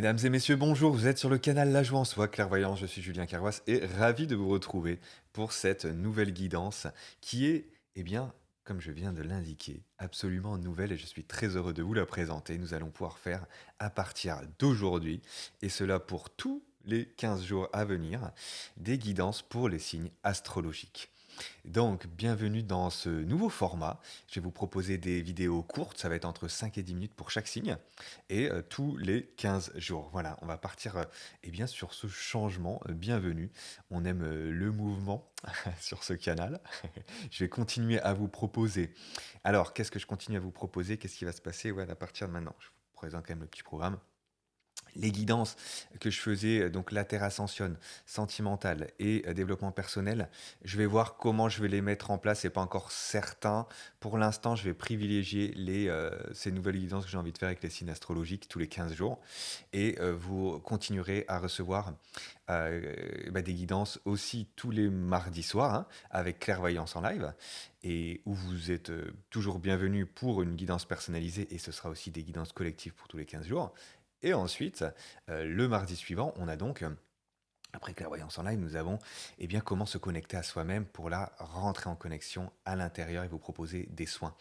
Mesdames et messieurs, bonjour, vous êtes sur le canal La Joie en Soi, Clairvoyance, je suis Julien Carroisse et ravi de vous retrouver pour cette nouvelle guidance qui est, eh bien, comme je viens de l'indiquer, absolument nouvelle et je suis très heureux de vous la présenter. Nous allons pouvoir faire à partir d'aujourd'hui, et cela pour tous les 15 jours à venir, des guidances pour les signes astrologiques. Donc, bienvenue dans ce nouveau format. Je vais vous proposer des vidéos courtes, ça va être entre 5 et 10 minutes pour chaque signe, et tous les 15 jours. Voilà, on va partir eh bien, sur ce changement. Bienvenue. On aime le mouvement sur ce canal. Je vais continuer à vous proposer. Alors, qu'est-ce que je continue à vous proposer? Qu'est-ce qui va se passer à partir de maintenant? Je vous présente quand même le petit programme. Les guidances que je faisais, donc la Terre Ascensionne, sentimentale et développement personnel, je vais voir comment je vais les mettre en place. C'est pas encore certain. Pour l'instant, je vais privilégier ces nouvelles guidances que j'ai envie de faire avec les signes astrologiques tous les 15 jours. Et vous continuerez à recevoir des guidances aussi tous les mardis soirs, hein, avec Clairvoyance en live, et où vous êtes toujours bienvenus pour une guidance personnalisée, et ce sera aussi des guidances collectives pour tous les 15 jours. Et ensuite, le mardi suivant, on a donc, après Clairvoyance en live, nous avons comment se connecter à soi-même pour la rentrer en connexion à l'intérieur et vous proposer des soins.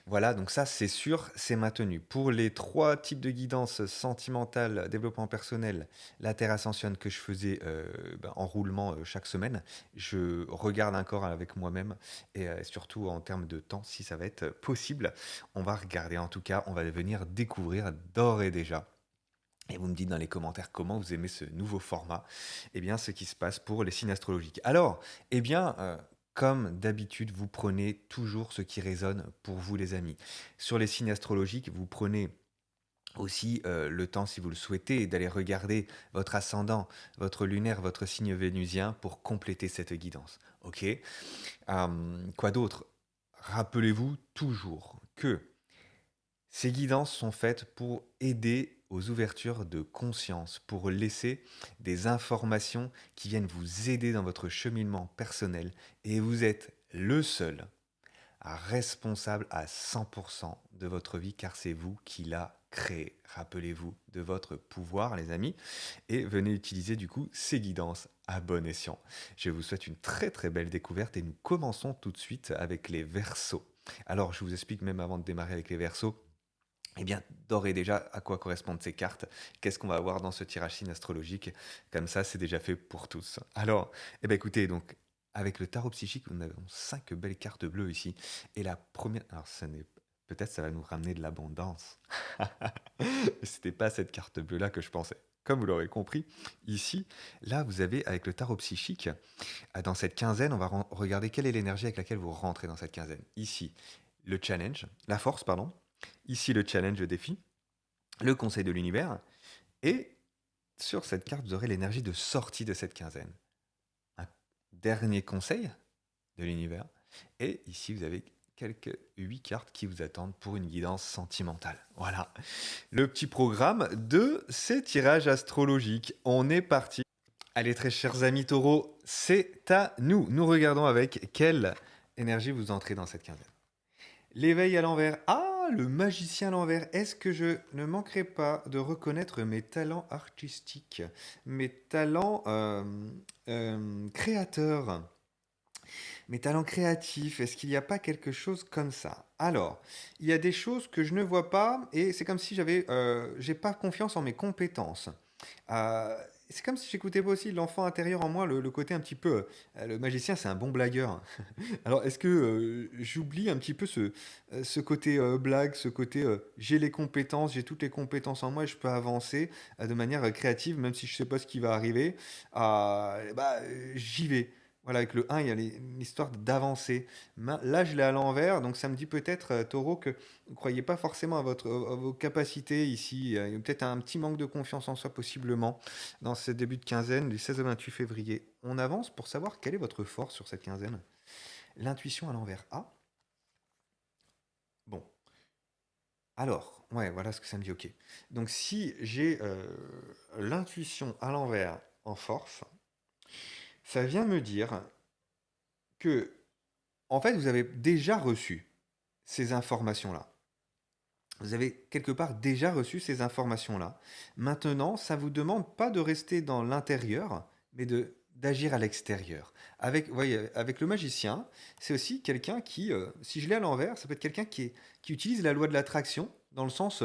Voilà, donc ça c'est sûr, c'est maintenu. Pour les trois types de guidance sentimentale, développement personnel, la Terre Ascensionne que je faisais en roulement chaque semaine, je regarde encore avec moi-même et surtout en termes de temps, si ça va être possible. On va regarder, en tout cas, on va venir découvrir d'ores et déjà. Et vous me dites dans les commentaires comment vous aimez ce nouveau format, ce qui se passe pour les signes astrologiques. Alors, comme d'habitude, vous prenez toujours ce qui résonne pour vous, les amis. Sur les signes astrologiques, vous prenez aussi le temps, si vous le souhaitez, d'aller regarder votre ascendant, votre lunaire, votre signe vénusien pour compléter cette guidance. Ok. Quoi d'autre? Rappelez-vous toujours que ces guidances sont faites pour aider aux ouvertures de conscience, pour laisser des informations qui viennent vous aider dans votre cheminement personnel, et vous êtes le seul responsable à 100% de votre vie, car c'est vous qui l'a créé. Rappelez-vous de votre pouvoir, les amis, et venez utiliser du coup ces guidances à bon escient. Je vous souhaite une très très belle découverte et nous commençons tout de suite avec les Verseaux. Alors, je vous explique même avant de démarrer avec les Verseaux, d'ores et déjà, à quoi correspondent ces cartes? Qu'est-ce qu'on va avoir dans ce tirage signe astrologique? Comme ça, c'est déjà fait pour tous. Alors, écoutez, donc, avec le tarot psychique, nous avons 5 belles cartes bleues ici. Et la première, alors peut-être ça va nous ramener de l'abondance. C'était pas cette carte bleue-là que je pensais. Comme vous l'aurez compris, ici, là, vous avez, avec le tarot psychique, dans cette quinzaine, on va regarder quelle est l'énergie avec laquelle vous rentrez dans cette quinzaine. Ici, le challenge, la force, pardon. Ici, le challenge, le défi, le conseil de l'univers. Et sur cette carte, vous aurez l'énergie de sortie de cette quinzaine. Un dernier conseil de l'univers. Et ici, vous avez quelques 8 cartes qui vous attendent pour une guidance sentimentale. Voilà, le petit programme de ces tirages astrologiques. On est parti. Allez, très chers amis taureaux, c'est à nous. Nous regardons avec quelle énergie vous entrez dans cette quinzaine. L'éveil à l'envers. Ah, le magicien à l'envers. Est-ce que je ne manquerai pas de reconnaître mes talents artistiques, mes talents créateurs, mes talents créatifs? Est-ce qu'il n'y a pas quelque chose comme ça? Alors, il y a des choses que je ne vois pas et c'est comme si j'ai pas confiance en mes compétences. Euh, c'est comme si j'écoutais pas aussi l'enfant intérieur en moi, le côté un petit peu. Le magicien, c'est un bon blagueur. Alors, est-ce que j'oublie un petit peu ce côté blague, ce côté j'ai les compétences, j'ai toutes les compétences en moi et je peux avancer de manière créative, même si je sais pas ce qui va arriver. J'y vais. Voilà, avec le 1, il y a l'histoire d'avancer. Là, je l'ai à l'envers, donc ça me dit peut-être, Taureau, que vous ne croyez pas forcément à vos capacités ici. Il y a peut-être un petit manque de confiance en soi, possiblement, dans ce début de quinzaine, du 16 au 28 février. On avance pour savoir quelle est votre force sur cette quinzaine. L'intuition à l'envers. Ah, bon. Alors, ouais, voilà ce que ça me dit, ok. Donc si j'ai l'intuition à l'envers en force, ça vient me dire que, en fait, vous avez déjà reçu ces informations-là. Vous avez quelque part déjà reçu ces informations-là. Maintenant, ça vous demande pas de rester dans l'intérieur, mais d'agir à l'extérieur. Avec, vous voyez, avec le magicien, c'est aussi quelqu'un qui, si je l'ai à l'envers, ça peut être quelqu'un qui utilise la loi de l'attraction, dans le sens,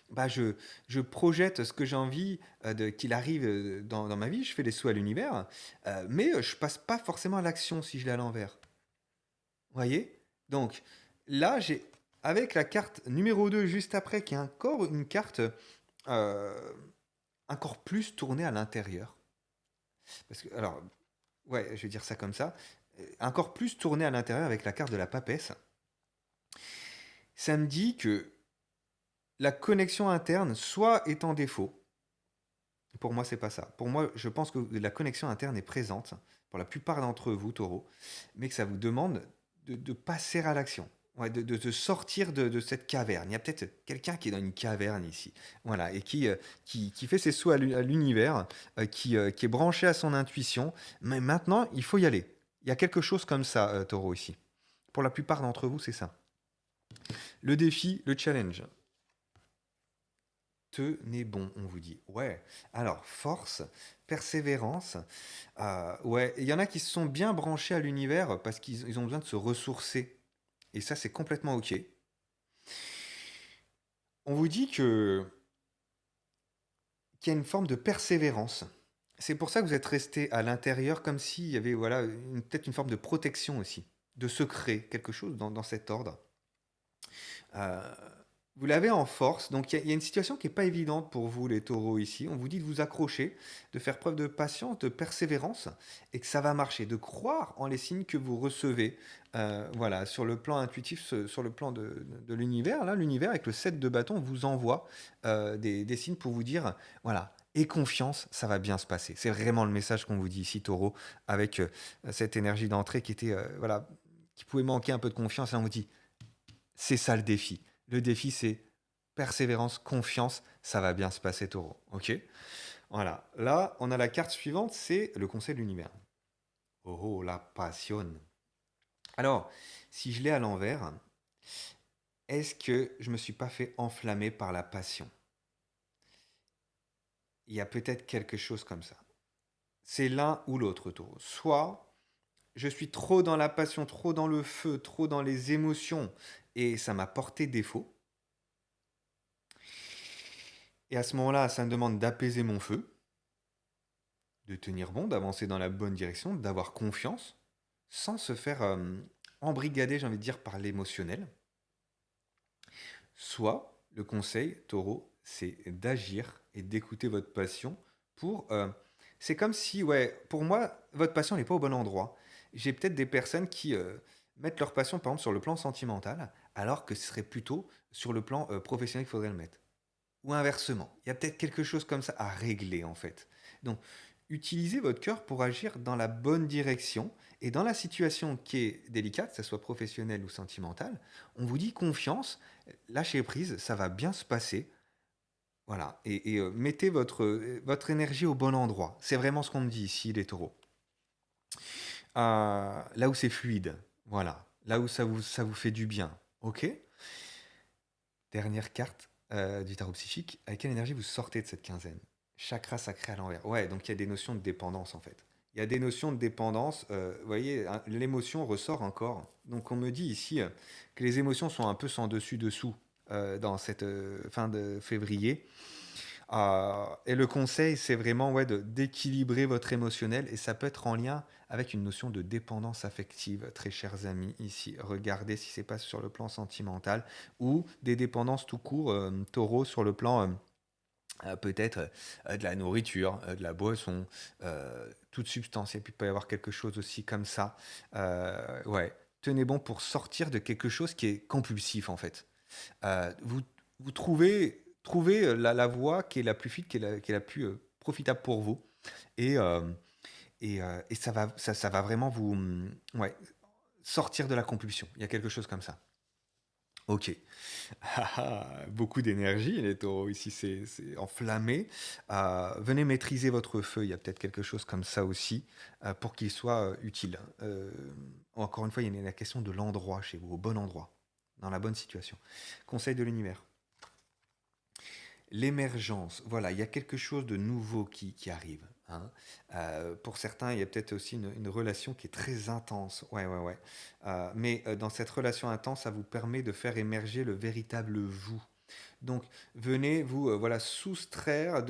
bah je projette ce que j'ai envie qu'il arrive dans ma vie, je fais des sauts à l'univers, mais je passe pas forcément à l'action si je l'ai à l'envers. Vous voyez? Donc là, j'ai avec la carte numéro 2 juste après, qui est encore une carte euh, encore plus tournée à l'intérieur. Parce que, alors, ouais, je vais dire ça comme ça. Encore plus tournée à l'intérieur avec la carte de la papesse. Ça me dit que la connexion interne soit est en défaut. Pour moi, c'est pas ça. Pour moi, je pense que la connexion interne est présente pour la plupart d'entre vous, taureaux, mais que ça vous demande de passer à l'action. Ouais, de sortir de cette caverne. Il y a peut-être quelqu'un qui est dans une caverne ici. Voilà, et qui fait ses sauts à l'univers, qui est branché à son intuition. Mais maintenant, il faut y aller. Il y a quelque chose comme ça, taureau, ici. Pour la plupart d'entre vous, c'est ça. Le défi, le challenge. Tenez bon, on vous dit. Ouais. Alors, force, persévérance. Ouais, il y en a qui se sont bien branchés à l'univers parce qu'ils ont besoin de se ressourcer. Et ça, c'est complètement OK. On vous dit qu'il y a une forme de persévérance. C'est pour ça que vous êtes resté à l'intérieur comme s'il y avait voilà, peut-être une forme de protection aussi, de secret, quelque chose dans cet ordre. Euh, Vous l'avez en force, donc il y a une situation qui n'est pas évidente pour vous, les taureaux, ici. On vous dit de vous accrocher, de faire preuve de patience, de persévérance, et que ça va marcher, de croire en les signes que vous recevez. Voilà, sur le plan intuitif, sur le plan de l'univers, là, l'univers avec le 7 de bâton vous envoie des signes pour vous dire, voilà, et confiance, ça va bien se passer. C'est vraiment le message qu'on vous dit ici, taureau, avec cette énergie d'entrée qui était, voilà, qui pouvait manquer un peu de confiance, et on vous dit, c'est ça le défi. Le défi, c'est persévérance, confiance, ça va bien se passer, taureau. Ok. Voilà. Là, on a la carte suivante, c'est le conseil de l'univers. Oh, oh, la passion. Alors, si je l'ai à l'envers, est-ce que je me suis pas fait enflammer par la passion? Il y a peut-être quelque chose comme ça. C'est l'un ou l'autre, taureau. Soit je suis trop dans la passion, trop dans le feu, trop dans les émotions, et ça m'a porté défaut. Et à ce moment-là, ça me demande d'apaiser mon feu, de tenir bon, d'avancer dans la bonne direction, d'avoir confiance, sans se faire embrigader, j'ai envie de dire, par l'émotionnel. Soit, le conseil, taureau, c'est d'agir et d'écouter votre passion pour... c'est comme si, ouais, pour moi, votre passion n'est pas au bon endroit. J'ai peut-être des personnes qui mettent leur passion, par exemple, sur le plan sentimental, alors que ce serait plutôt sur le plan professionnel qu'il faudrait le mettre. Ou inversement. Il y a peut-être quelque chose comme ça à régler en fait. Donc, utilisez votre cœur pour agir dans la bonne direction et dans la situation qui est délicate, que ce soit professionnelle ou sentimentale, on vous dit confiance, lâchez prise, ça va bien se passer. Voilà, et mettez votre énergie au bon endroit. C'est vraiment ce qu'on me dit ici, les taureaux. Là où c'est fluide, voilà. Là où ça vous fait du bien. Ok. Dernière carte du tarot psychique. Avec quelle énergie vous sortez de cette quinzaine? Chakra sacré à l'envers. Ouais, donc il y a des notions de dépendance en fait. Il y a des notions de dépendance. Vous voyez, hein, l'émotion ressort encore. Donc on me dit ici que les émotions sont un peu sans dessus-dessous dans cette fin de février. Et le conseil, c'est vraiment ouais, d'équilibrer votre émotionnel et ça peut être en lien avec une notion de dépendance affective, très chers amis. Ici, regardez si c'est pas sur le plan sentimental ou des dépendances tout court, taureau, sur le plan peut-être de la nourriture, de la boisson, toute substance. Il peut y avoir quelque chose aussi comme ça. Ouais, tenez bon pour sortir de quelque chose qui est compulsif en fait. Vous trouvez la voie qui est la plus fluide, qui est la plus profitable pour vous. Et, et ça va vraiment vous ouais, sortir de la compulsion. Il y a quelque chose comme ça. Ok. Beaucoup d'énergie, les taureaux. Ici, c'est enflammé. Venez maîtriser votre feu. Il y a peut-être quelque chose comme ça aussi pour qu'il soit utile. Encore une fois, il y a la question de l'endroit chez vous, au bon endroit, dans la bonne situation. Conseil de l'univers. l'émergence. Voilà, il y a quelque chose de nouveau qui arrive, hein. Pour certains, il y a peut-être aussi une relation qui est très intense. Ouais, ouais, ouais. Mais dans cette relation intense, ça vous permet de faire émerger le véritable vous. Donc, venez vous voilà, soustraire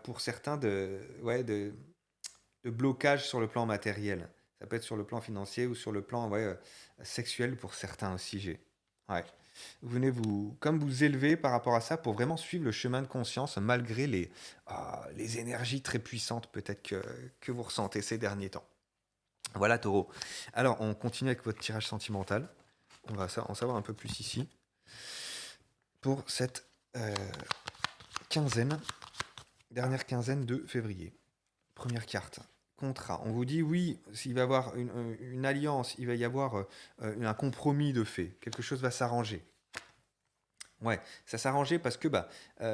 pour certains, ouais, de blocage sur le plan matériel. Ça peut être sur le plan financier ou sur le plan ouais, sexuel pour certains aussi. Ouais. Vous venez comme vous élever par rapport à ça pour vraiment suivre le chemin de conscience malgré les énergies très puissantes peut-être que vous ressentez ces derniers temps. Voilà, taureau. Alors, on continue avec votre tirage sentimental. On va en savoir un peu plus ici pour cette euh, quinzaine, dernière quinzaine de février. Première carte. Contrat. On vous dit oui, s'il va y avoir une alliance, il va y avoir un compromis de fait. Quelque chose va s'arranger. Ouais, ça s'arrangeait parce que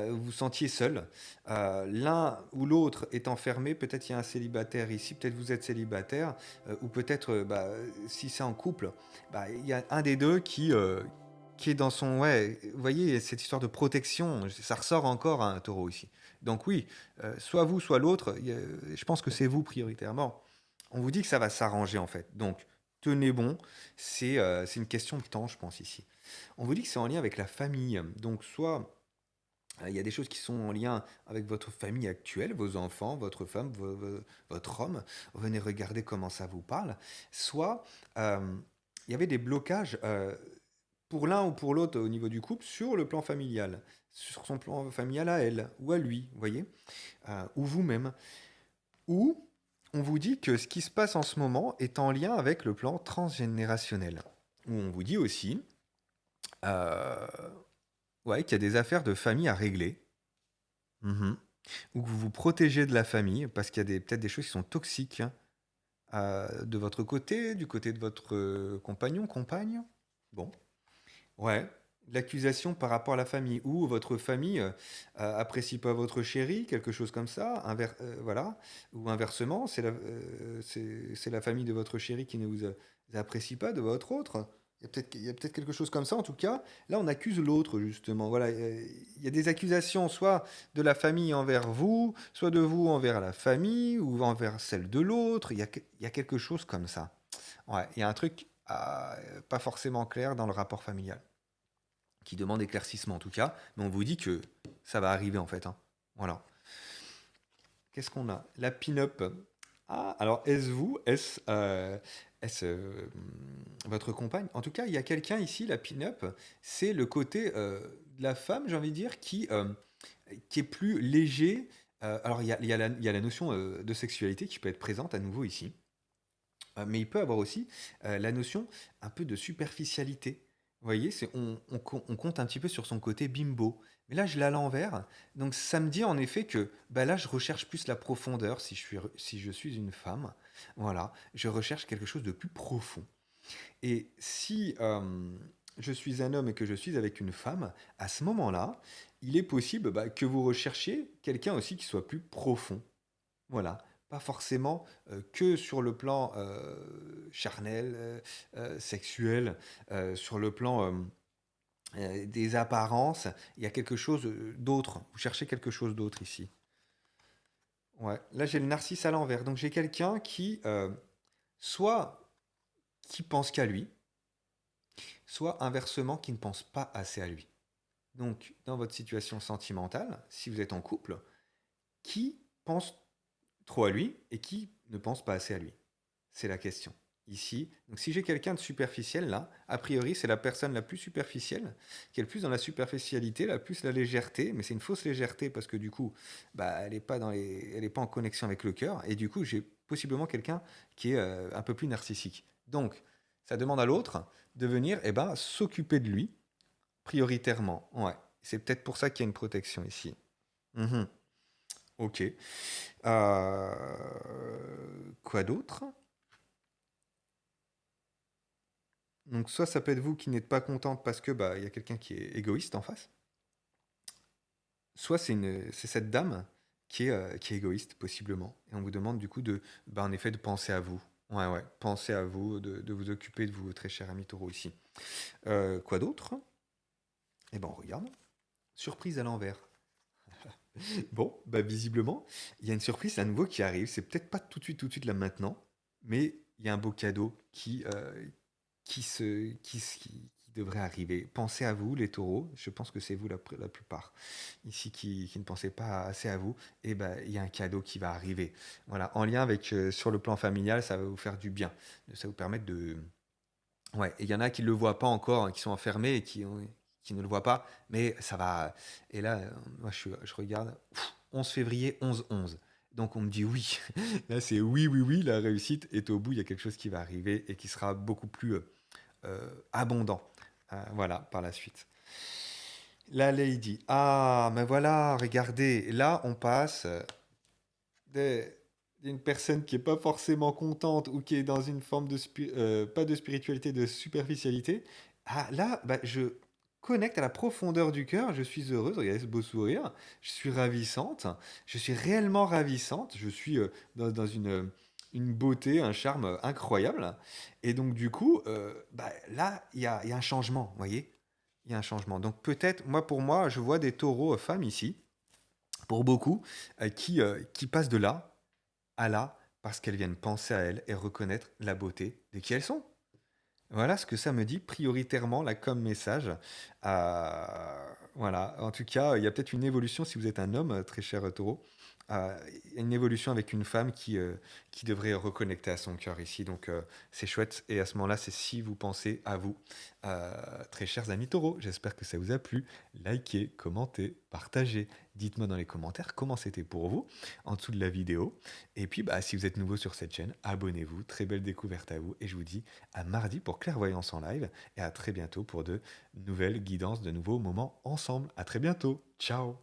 vous vous sentiez seul. L'un ou l'autre est enfermé. Peut-être il y a un célibataire ici, peut-être vous êtes célibataire, ou peut-être si c'est en couple, il y a un des deux qui est dans son... Ouais, vous voyez, cette histoire de protection, ça ressort encore à un taureau ici. Donc oui, soit vous, soit l'autre, je pense que c'est vous prioritairement. On vous dit que ça va s'arranger en fait. Donc tenez bon, c'est une question de temps, je pense ici. On vous dit que c'est en lien avec la famille. Donc, soit il y a des choses qui sont en lien avec votre famille actuelle, vos enfants, votre femme, votre homme. Venez regarder comment ça vous parle. Soit il y avait des blocages pour l'un ou pour l'autre au niveau du couple sur le plan familial. Sur son plan familial à elle ou à lui, vous voyez, ou vous-même. Ou on vous dit que ce qui se passe en ce moment est en lien avec le plan transgénérationnel. Ou on vous dit aussi euh, ouais, qu'il y a des affaires de famille à régler. Mhm. Ou que vous vous protégez de la famille, parce qu'il y a peut-être des choses qui sont toxiques hein, de votre côté, du côté de votre compagnon, compagne. Bon, ouais. L'accusation par rapport à la famille, ou votre famille apprécie pas votre chéri, quelque chose comme ça, voilà. Ou inversement, c'est la famille de votre chéri qui ne vous apprécie pas de votre autre. Il y a peut-être quelque chose comme ça, en tout cas. Là, on accuse l'autre, justement. Voilà, il y a des accusations, soit de la famille envers vous, soit de vous envers la famille, ou envers celle de l'autre. Il y a quelque chose comme ça. Ouais, il y a un truc pas forcément clair dans le rapport familial qui demande éclaircissement en tout cas, mais on vous dit que ça va arriver en fait, hein. Voilà. Qu'est-ce qu'on a? La pin-up. Ah, alors est-ce vous? Est-ce votre compagne? En tout cas, il y a quelqu'un ici, la pin-up, c'est le côté de la femme, j'ai envie de dire, qui est plus léger. Alors, il y a la notion de sexualité qui peut être présente à nouveau ici. Mais il peut avoir aussi la notion un peu de superficialité. Vous voyez, on compte un petit peu sur son côté bimbo. Mais là, je l'ai à l'envers. Donc, ça me dit en effet que là, je recherche plus la profondeur si je suis une femme. Voilà, je recherche quelque chose de plus profond. Et si je suis un homme et que je suis avec une femme, à ce moment-là, il est possible que vous recherchiez quelqu'un aussi qui soit plus profond. Voilà, pas forcément que sur le plan charnel, sexuel, sur le plan des apparences, il y a quelque chose d'autre. Vous cherchez quelque chose d'autre ici. Ouais, là j'ai le narcisse à l'envers. Donc j'ai quelqu'un soit qui pense qu'à lui, soit inversement qui ne pense pas assez à lui. Donc dans votre situation sentimentale, si vous êtes en couple, qui pense trop à lui et qui ne pense pas assez à lui? C'est la question. Ici, donc si j'ai quelqu'un de superficiel là, a priori c'est la personne la plus superficielle, qui est le plus dans la superficialité, la plus la légèreté, mais c'est une fausse légèreté parce que du coup, elle n'est pas elle est pas en connexion avec le cœur, et du coup j'ai possiblement quelqu'un qui est un peu plus narcissique. Donc, ça demande à l'autre de venir s'occuper de lui prioritairement. Ouais, c'est peut-être pour ça qu'il y a une protection ici. Mhm. Ok. Quoi d'autre? Donc soit ça peut être vous qui n'êtes pas contente parce que il y a quelqu'un qui est égoïste en face, soit c'est cette dame qui est égoïste possiblement et on vous demande du coup de en effet de penser à vous. Ouais ouais, pensez à vous, de vous occuper de vous très cher ami taureau ici. Quoi d'autre? Eh ben on regarde. Surprise à l'envers. Bon, bah visiblement, il y a une surprise à nouveau qui arrive. C'est peut-être pas tout de suite là maintenant, mais il y a un beau cadeau qui devrait arriver. Pensez à vous, les taureaux. Je pense que c'est vous la plupart ici qui ne pensez pas assez à vous. Et ben, il y a un cadeau qui va arriver. Voilà, en lien avec sur le plan familial, ça va vous faire du bien. Ça va vous permettre de. Ouais, et il y en a qui ne le voient pas encore, hein, qui sont enfermés et qui ne le voient pas, mais ça va. Et là, moi, je regarde, 11 février, 11-11. Donc on me dit oui. Là, c'est oui, oui, oui, la réussite est au bout. Il y a quelque chose qui va arriver et qui sera beaucoup plus abondant. Voilà, par la suite. La lady. Ah, mais voilà, regardez. Là, on passe des- d'une personne qui est pas forcément contente ou qui est dans une forme de pas de spiritualité, de superficialité. Ah, là, bah, je connecte à la profondeur du cœur. Je suis heureuse. Regardez ce beau sourire. Je suis ravissante. Je suis réellement ravissante. Je suis dans une beauté, un charme incroyable. Et donc, du coup, bah, là, il y a un changement. Vous voyez? Il y a un changement. Donc, peut-être, moi, pour moi, je vois des taureaux femmes ici, pour beaucoup, qui passent de là à là parce qu'elles viennent penser à elles et reconnaître la beauté de qui elles sont. Voilà ce que ça me dit prioritairement là comme message. Voilà, en tout cas, il y a peut-être une évolution si vous êtes un homme, très cher taureau. Il y a une évolution avec une femme qui devrait reconnecter à son cœur ici. Donc c'est chouette. Et à ce moment-là, c'est si vous pensez à vous, très chers amis taureaux. J'espère que ça vous a plu. Likez, commentez, partagez. Dites-moi dans les commentaires comment c'était pour vous en dessous de la vidéo. Et puis, bah, si vous êtes nouveau sur cette chaîne, abonnez-vous. Très belle découverte à vous. Et je vous dis à mardi pour Clairvoyance en live et à très bientôt pour de nouvelles guidances, de nouveaux moments ensemble. À très bientôt. Ciao.